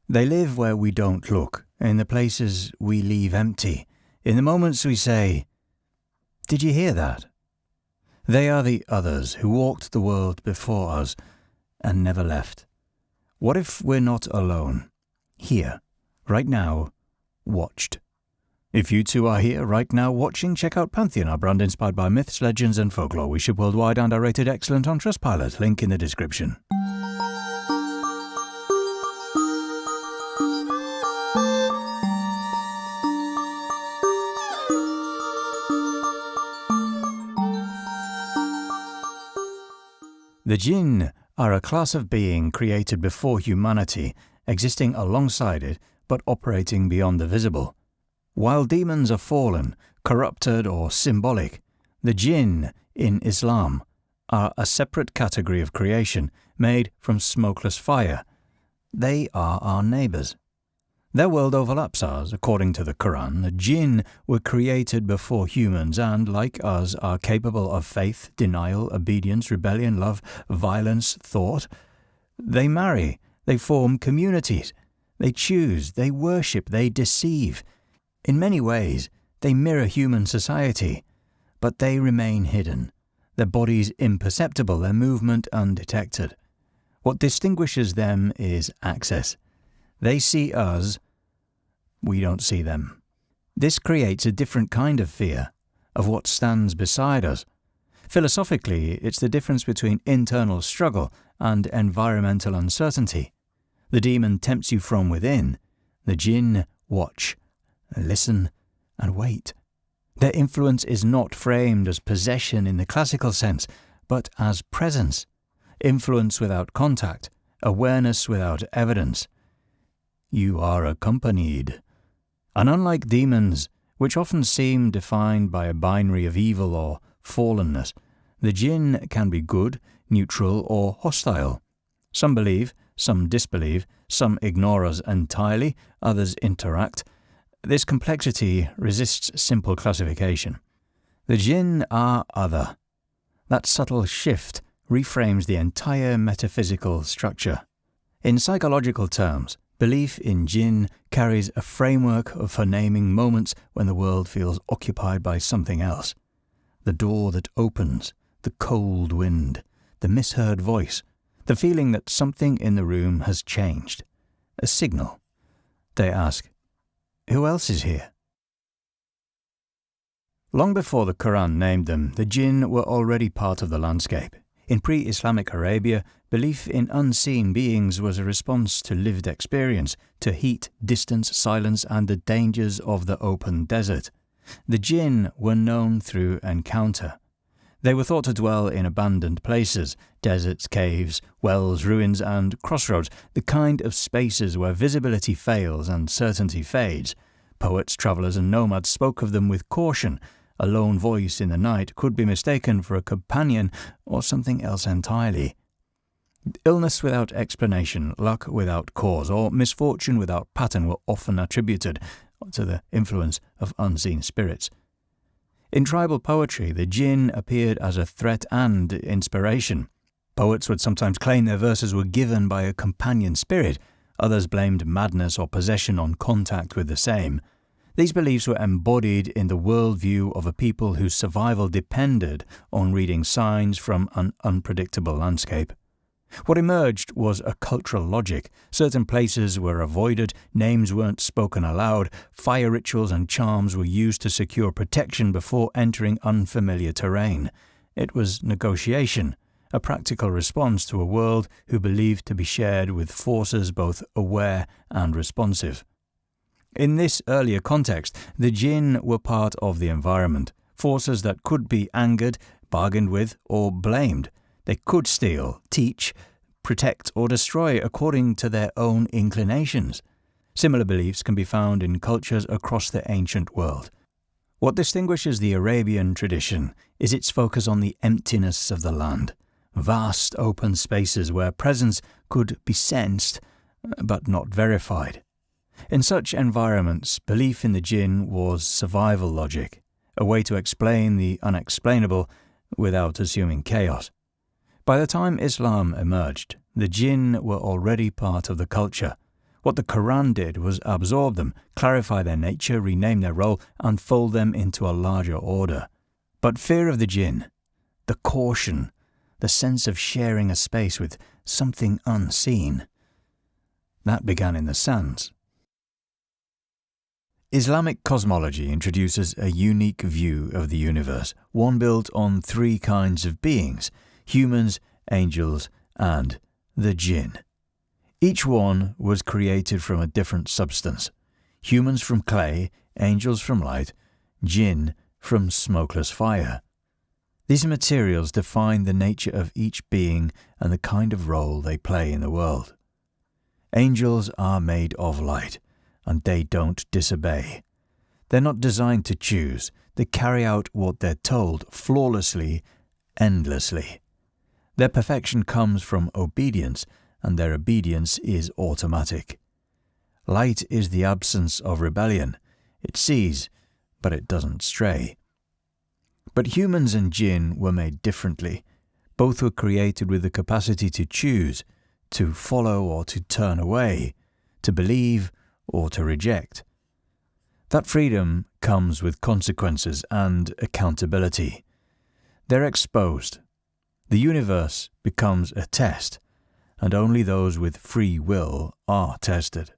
They live where we don't look, in the places we leave empty, in the moments we say, "Did you hear that?" They are the others who walked the world before us and never left. What if we're not alone? Here, right now, watched. If you too are here right now watching, check out Pantheon, our brand inspired by myths, legends and folklore. We ship worldwide and are rated excellent on Trustpilot. Link in the description. The Jinn are a class of being created before humanity, existing alongside it, but operating beyond the visible. While demons are fallen, corrupted or symbolic, the Jinn in Islam are a separate category of creation made from smokeless fire. They are our neighbours. Their world overlaps ours. According to the Quran, the Jinn were created before humans and, like us, are capable of faith, denial, obedience, rebellion, love, violence, thought. They marry, they form communities, they choose, they worship, they deceive. In many ways, they mirror human society, but they remain hidden, their bodies imperceptible, their movement undetected. What distinguishes them is access. They see us, we don't see them. This creates a different kind of fear, of what stands beside us. Philosophically, it's the difference between internal struggle and environmental uncertainty. The demon tempts you from within. The Jinn watch, listen, and wait. Their influence is not framed as possession in the classical sense, but as presence, influence without contact, awareness without evidence. You are accompanied. And unlike demons, which often seem defined by a binary of evil or fallenness, the Jinn can be good, neutral, or hostile. Some believe, some disbelieve, some ignore us entirely, others interact. This complexity resists simple classification. The Jinn are other. That subtle shift reframes the entire metaphysical structure. In psychological terms, belief in Jinn carries a framework for naming moments when the world feels occupied by something else. The door that opens, the cold wind, the misheard voice, the feeling that something in the room has changed. A signal. They ask, "Who else is here?" Long before the Quran named them, the Jinn were already part of the landscape. In pre-Islamic Arabia, belief in unseen beings was a response to lived experience, to heat, distance, silence, and the dangers of the open desert. The Jinn were known through encounter. They were thought to dwell in abandoned places, deserts, caves, wells, ruins, and crossroads, the kind of spaces where visibility fails and certainty fades. Poets, travellers, and nomads spoke of them with caution. A lone voice in the night could be mistaken for a companion or something else entirely. Illness without explanation, luck without cause, or misfortune without pattern were often attributed to the influence of unseen spirits. In tribal poetry, the Jinn appeared as a threat and inspiration. Poets would sometimes claim their verses were given by a companion spirit. Others blamed madness or possession on contact with the same. These beliefs were embodied in the worldview of a people whose survival depended on reading signs from an unpredictable landscape. What emerged was a cultural logic. Certain places were avoided, names weren't spoken aloud, fire rituals and charms were used to secure protection before entering unfamiliar terrain. It was negotiation, a practical response to a world who believed to be shared with forces both aware and responsive. In this earlier context, the Jinn were part of the environment, forces that could be angered, bargained with, or blamed. They could steal, teach, protect, or destroy according to their own inclinations. Similar beliefs can be found in cultures across the ancient world. What distinguishes the Arabian tradition is its focus on the emptiness of the land, vast open spaces where presence could be sensed but not verified. In such environments, belief in the Jinn was survival logic, a way to explain the unexplainable without assuming chaos. By the time Islam emerged, the Jinn were already part of the culture. What the Quran did was absorb them, clarify their nature, rename their role, and fold them into a larger order. But fear of the jinn, the caution, the sense of sharing a space with something unseen, that began in the sands. Islamic cosmology introduces a unique view of the universe, one built on three kinds of beings: humans, angels, and the jinn. Each one was created from a different substance: humans from clay, angels from light, jinn from smokeless fire. These materials define the nature of each being and the kind of role they play in the world. Angels are made of light, and they don't disobey. They're not designed to choose. They carry out what they're told flawlessly, endlessly. Their perfection comes from obedience, and their obedience is automatic. Light is the absence of rebellion. It sees, but it doesn't stray. But humans and jinn were made differently. Both were created with the capacity to choose, to follow or to turn away, to believe or to reject. That freedom comes with consequences and accountability. They're exposed. The universe becomes a test, and only those with free will are tested.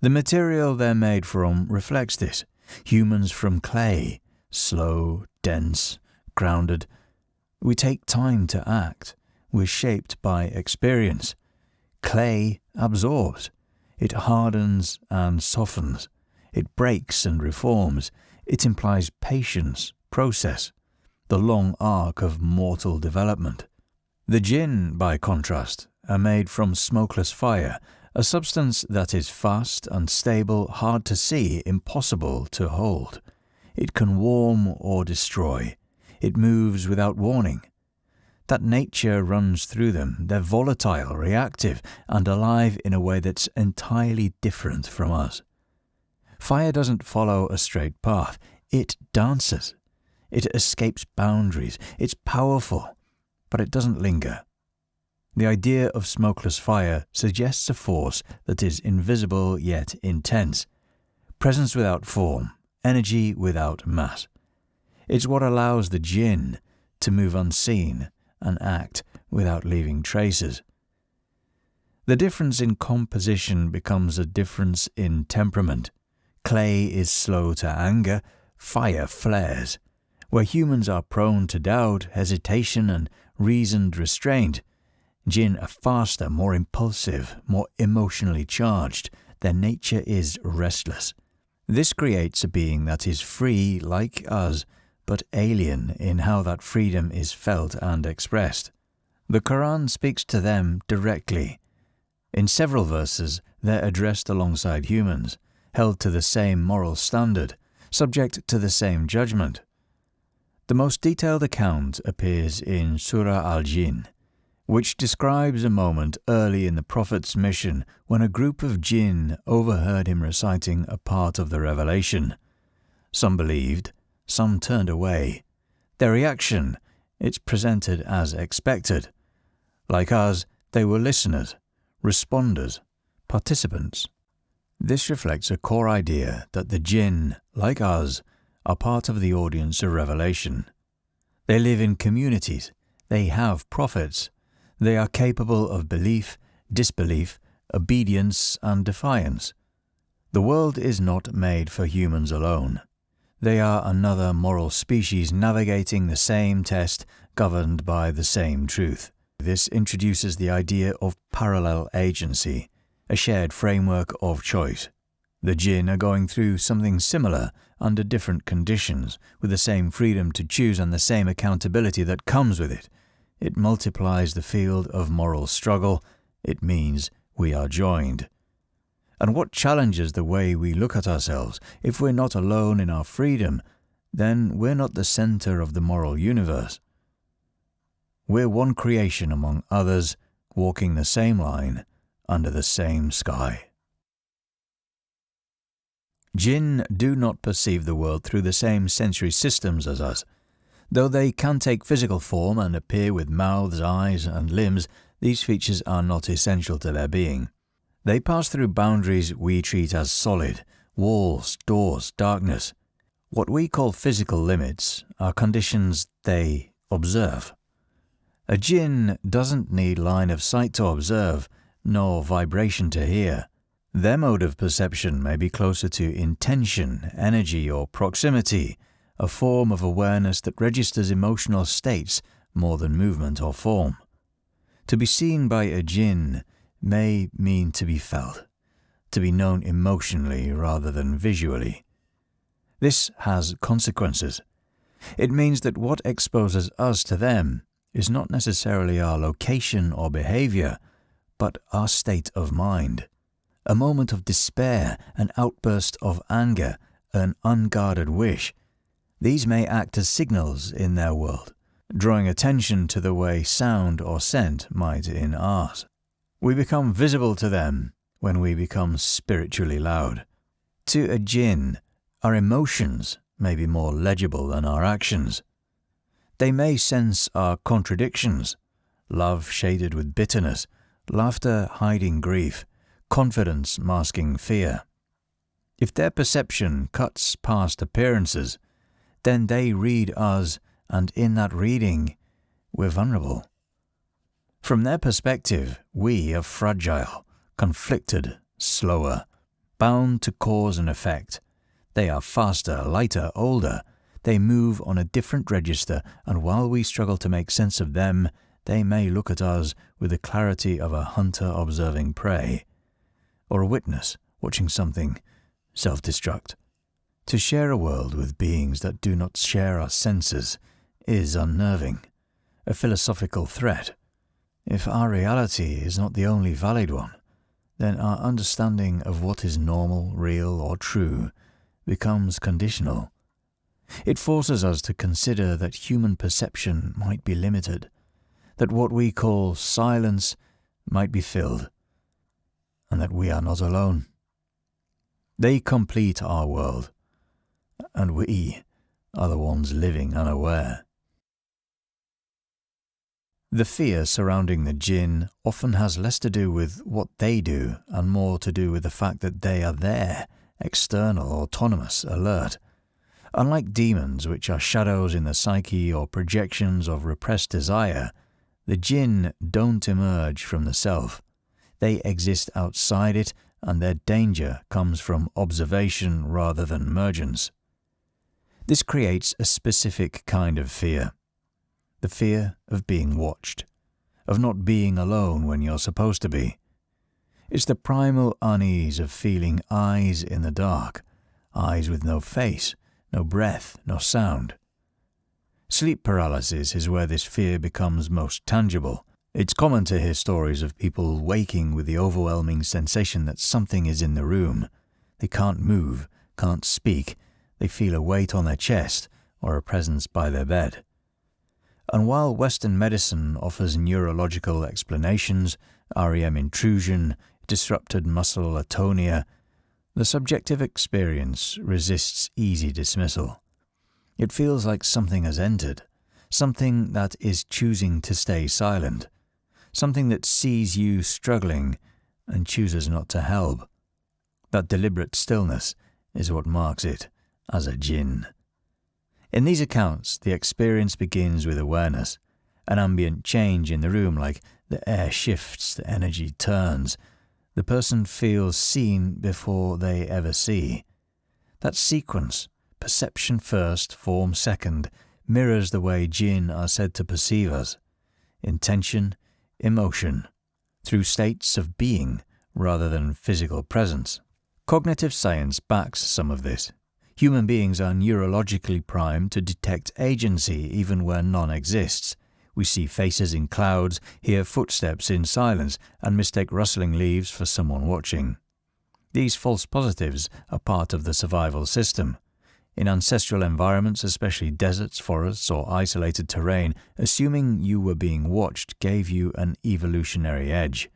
The material they're made from reflects this. Humans from clay, slow, dense, grounded. We take time to act. We're shaped by experience. Clay absorbs. It hardens and softens. It breaks and reforms. It implies patience, process, the long arc of mortal development. The jinn, by contrast, are made from smokeless fire, a substance that is fast, unstable, hard to see, impossible to hold. It can warm or destroy. It moves without warning. That nature runs through them. They're volatile, reactive, and alive in a way that's entirely different from us. Fire doesn't follow a straight path. It dances. It escapes boundaries. It's powerful, but it doesn't linger. The idea of smokeless fire suggests a force that is invisible yet intense, presence without form, energy without mass. It's what allows the jinn to move unseen and act without leaving traces. The difference in composition becomes a difference in temperament. Clay is slow to anger, fire flares. Where humans are prone to doubt, hesitation, and reasoned restraint, jinn are faster, more impulsive, more emotionally charged. Their nature is restless. This creates a being that is free like us, but alien in how that freedom is felt and expressed. The Quran speaks to them directly. In several verses, they're addressed alongside humans, held to the same moral standard, subject to the same judgment. The most detailed account appears in Surah Al-Jinn, which describes a moment early in the Prophet's mission when a group of jinn overheard him reciting a part of the revelation. Some believed, some turned away. Their reaction, it's presented as expected. Like us, they were listeners, responders, participants. This reflects a core idea that the jinn, like us, are part of the audience of revelation. They live in communities. They have prophets. They are capable of belief, disbelief, obedience, and defiance. The world is not made for humans alone. They are another moral species navigating the same test, governed by the same truth. This introduces the idea of parallel agency, a shared framework of choice. The jinn are going through something similar under different conditions, with the same freedom to choose and the same accountability that comes with it. It multiplies the field of moral struggle. It means we are joined. And what challenges the way we look at ourselves? If we're not alone in our freedom, then we're not the center of the moral universe. We're one creation among others, walking the same line, under the same sky. Jinn do not perceive the world through the same sensory systems as us. Though they can take physical form and appear with mouths, eyes, and limbs, these features are not essential to their being. They pass through boundaries we treat as solid: walls, doors, darkness. What we call physical limits are conditions they observe. A jinn doesn't need line of sight to observe, nor vibration to hear. Their mode of perception may be closer to intention, energy, or proximity, a form of awareness that registers emotional states more than movement or form. To be seen by a jinn may mean to be felt, to be known emotionally rather than visually. This has consequences. It means that what exposes us to them is not necessarily our location or behaviour, but our state of mind. A moment of despair, an outburst of anger, an unguarded wish. These may act as signals in their world, drawing attention to the way sound or scent might in ours. We become visible to them when we become spiritually loud. To a jinn, our emotions may be more legible than our actions. They may sense our contradictions: love shaded with bitterness, laughter hiding grief, confidence masking fear. If their perception cuts past appearances, then they read us, and in that reading, we're vulnerable. From their perspective, we are fragile, conflicted, slower, bound to cause and effect. They are faster, lighter, older. They move on a different register, and while we struggle to make sense of them, they may look at us with the clarity of a hunter observing prey, or a witness watching something self-destruct. To share a world with beings that do not share our senses is unnerving, a philosophical threat. If our reality is not the only valid one, then our understanding of what is normal, real, or true becomes conditional. It forces us to consider that human perception might be limited, that what we call silence might be filled, and that we are not alone. They complete our world, and we are the ones living unaware. The fear surrounding the jinn often has less to do with what they do and more to do with the fact that they are there, external, autonomous, alert. Unlike demons, which are shadows in the psyche or projections of repressed desire, the jinn don't emerge from the self. They exist outside it, and their danger comes from observation rather than emergence. This creates a specific kind of fear. The fear of being watched, of not being alone when you're supposed to be. It's the primal unease of feeling eyes in the dark, eyes with no face, no breath, no sound. Sleep paralysis is where this fear becomes most tangible. It's common to hear stories of people waking with the overwhelming sensation that something is in the room. They can't move, can't speak, they feel a weight on their chest or a presence by their bed. And while Western medicine offers neurological explanations, REM intrusion, disrupted muscle atonia, the subjective experience resists easy dismissal. It feels like something has entered, something that is choosing to stay silent, something that sees you struggling and chooses not to help. That deliberate stillness is what marks it as a jinn. In these accounts, the experience begins with awareness, an ambient change in the room, like the air shifts, the energy turns. The person feels seen before they ever see. That sequence, perception first, form second, mirrors the way jinn are said to perceive us. Intention, emotion, through states of being rather than physical presence. Cognitive science backs some of this. Human beings are neurologically primed to detect agency even where none exists. We see faces in clouds, hear footsteps in silence, and mistake rustling leaves for someone watching. These false positives are part of the survival system. In ancestral environments, especially deserts, forests, or isolated terrain, assuming you were being watched gave you an evolutionary edge.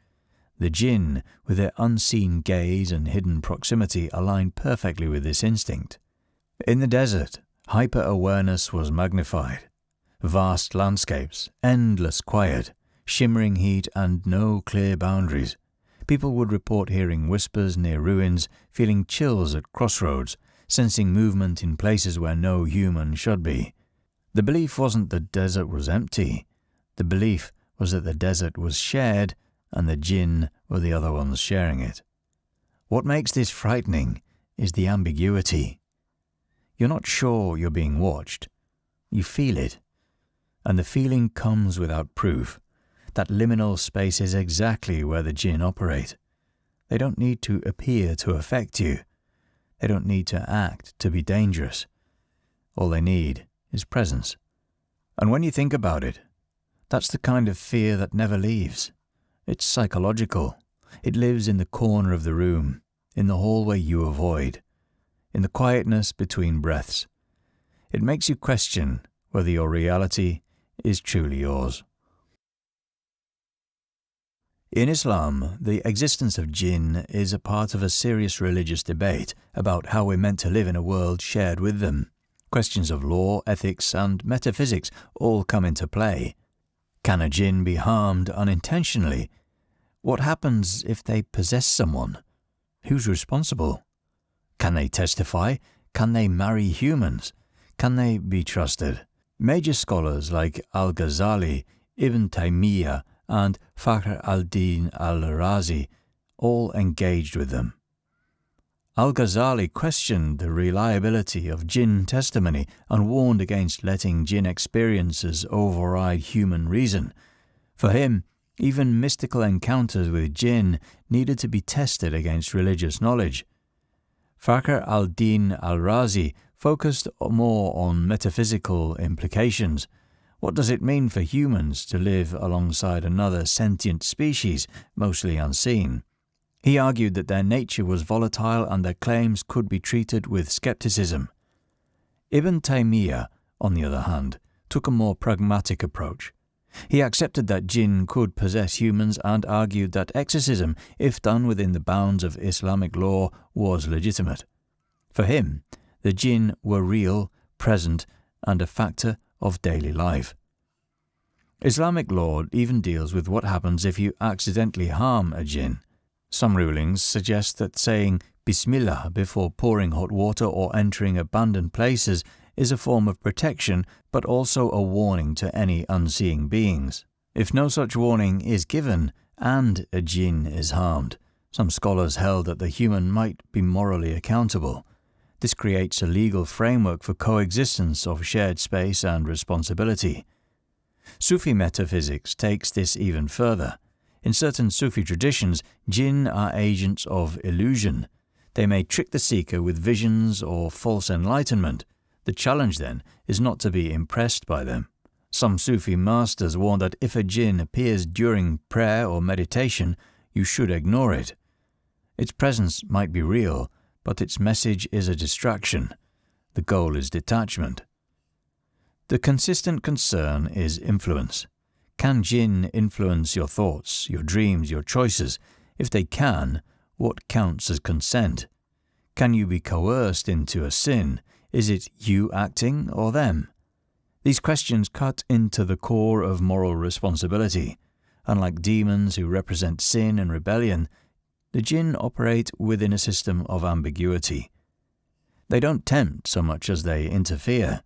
The jinn, with their unseen gaze and hidden proximity, align perfectly with this instinct. In the desert, hyper-awareness was magnified. Vast landscapes, endless quiet, shimmering heat, and no clear boundaries. People would report hearing whispers near ruins, feeling chills at crossroads, sensing movement in places where no human should be. The belief wasn't the desert was empty. The belief was that the desert was shared and the jinn were the other ones sharing it. What makes this frightening is the ambiguity. You're not sure you're being watched. You feel it. And the feeling comes without proof. That liminal space is exactly where the jinn operate. They don't need to appear to affect you. They don't need to act to be dangerous. All they need is presence. And when you think about it, that's the kind of fear that never leaves. It's psychological. It lives in the corner of the room, in the hallway you avoid, in the quietness between breaths. It makes you question whether your reality is truly yours. In Islam, the existence of jinn is a part of a serious religious debate about how we're meant to live in a world shared with them. Questions of law, ethics, and metaphysics all come into play. Can a jinn be harmed unintentionally? What happens if they possess someone? Who's responsible? Can they testify? Can they marry humans? Can they be trusted? Major scholars like Al-Ghazali, Ibn Taymiyyah, and Fakhr al-Din al-Razi all engaged with them. Al-Ghazali questioned the reliability of jinn testimony and warned against letting jinn experiences override human reason. For him, even mystical encounters with jinn needed to be tested against religious knowledge. Fakhr al-Din al-Razi focused more on metaphysical implications. What does it mean for humans to live alongside another sentient species, mostly unseen? He argued that their nature was volatile and their claims could be treated with skepticism. Ibn Taymiyyah, on the other hand, took a more pragmatic approach. He accepted that jinn could possess humans and argued that exorcism, if done within the bounds of Islamic law, was legitimate. For him, the jinn were real, present, and a factor of daily life. Islamic law even deals with what happens if you accidentally harm a jinn. Some rulings suggest that saying Bismillah before pouring hot water or entering abandoned places is a form of protection, but also a warning to any unseeing beings. If no such warning is given and a jinn is harmed, some scholars held that the human might be morally accountable. This creates a legal framework for coexistence of shared space and responsibility. Sufi metaphysics takes this even further. In certain Sufi traditions, jinn are agents of illusion. They may trick the seeker with visions or false enlightenment. The challenge, then, is not to be impressed by them. Some Sufi masters warn that if a jinn appears during prayer or meditation, you should ignore it. Its presence might be real, but its message is a distraction. The goal is detachment. The consistent concern is influence. Can jinn influence your thoughts, your dreams, your choices? If they can, what counts as consent? Can you be coerced into a sin? Is it you acting or them? These questions cut into the core of moral responsibility. Unlike demons who represent sin and rebellion, the jinn operate within a system of ambiguity. They don't tempt so much as they interfere.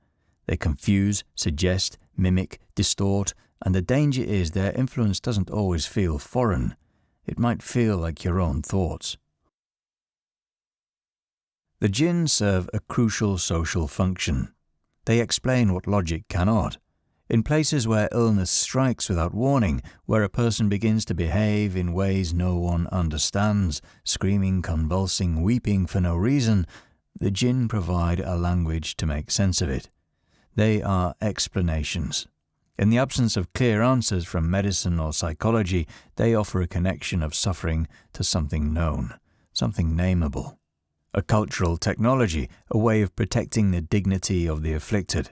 They confuse, suggest, mimic, distort, and the danger is their influence doesn't always feel foreign. It might feel like your own thoughts. The jinn serve a crucial social function. They explain what logic cannot. In places where illness strikes without warning, where a person begins to behave in ways no one understands, screaming, convulsing, weeping for no reason, the jinn provide a language to make sense of it. They are explanations. In the absence of clear answers from medicine or psychology, they offer a connection of suffering to something known, something nameable. A cultural technology, a way of protecting the dignity of the afflicted.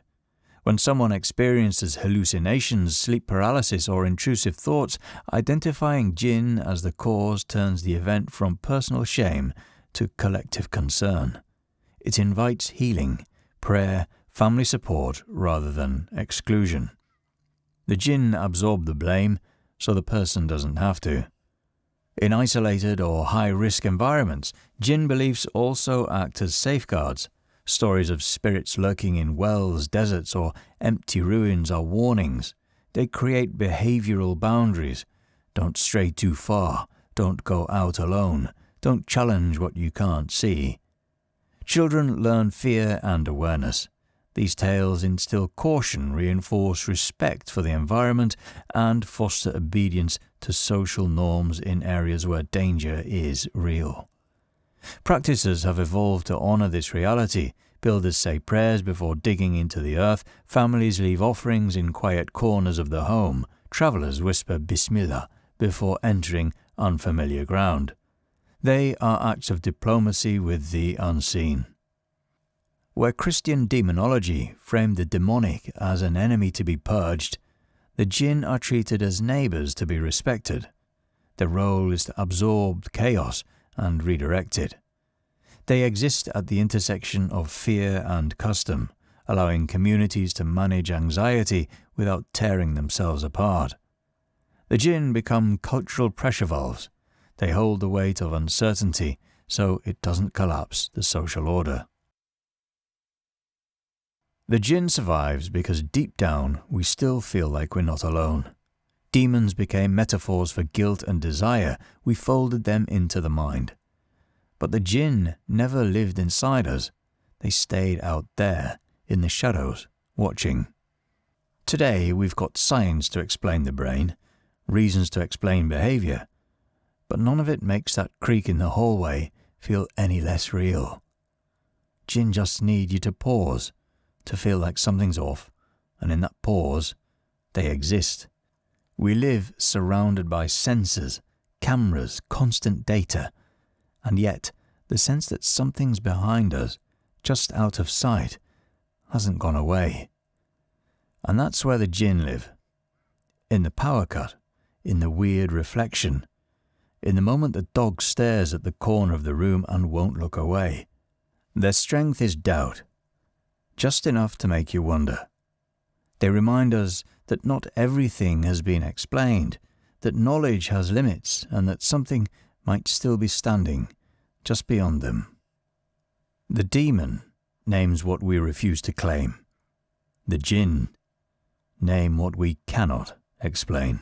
When someone experiences hallucinations, sleep paralysis, or intrusive thoughts, identifying jinn as the cause turns the event from personal shame to collective concern. It invites healing, prayer, family support rather than exclusion. The jinn absorb the blame, so the person doesn't have to. In isolated or high-risk environments, jinn beliefs also act as safeguards. Stories of spirits lurking in wells, deserts, or empty ruins are warnings. They create behavioral boundaries. Don't stray too far. Don't go out alone. Don't challenge what you can't see. Children learn fear and awareness. These tales instill caution, reinforce respect for the environment, and foster obedience to social norms in areas where danger is real. Practices have evolved to honor this reality. Builders say prayers before digging into the earth, families leave offerings in quiet corners of the home, travelers whisper Bismillah before entering unfamiliar ground. They are acts of diplomacy with the unseen. Where Christian demonology framed the demonic as an enemy to be purged, the jinn are treated as neighbors to be respected. Their role is to absorb chaos and redirect it. They exist at the intersection of fear and custom, allowing communities to manage anxiety without tearing themselves apart. The jinn become cultural pressure valves. They hold the weight of uncertainty so it doesn't collapse the social order. The jinn survives because deep down we still feel like we're not alone. Demons became metaphors for guilt and desire. We folded them into the mind. But the jinn never lived inside us. They stayed out there, in the shadows, watching. Today we've got science to explain the brain, reasons to explain behaviour, but none of it makes that creak in the hallway feel any less real. Jinn just need you to pause, to feel like something's off, and in that pause, they exist. We live surrounded by sensors, cameras, constant data, and yet the sense that something's behind us, just out of sight, hasn't gone away. And that's where the jinn live. In the power cut, in the weird reflection, in the moment the dog stares at the corner of the room and won't look away. Their strength is doubt, just enough to make you wonder. They remind us that not everything has been explained, that knowledge has limits, and that something might still be standing just beyond them. The demon names what we refuse to claim. The jinn name what we cannot explain.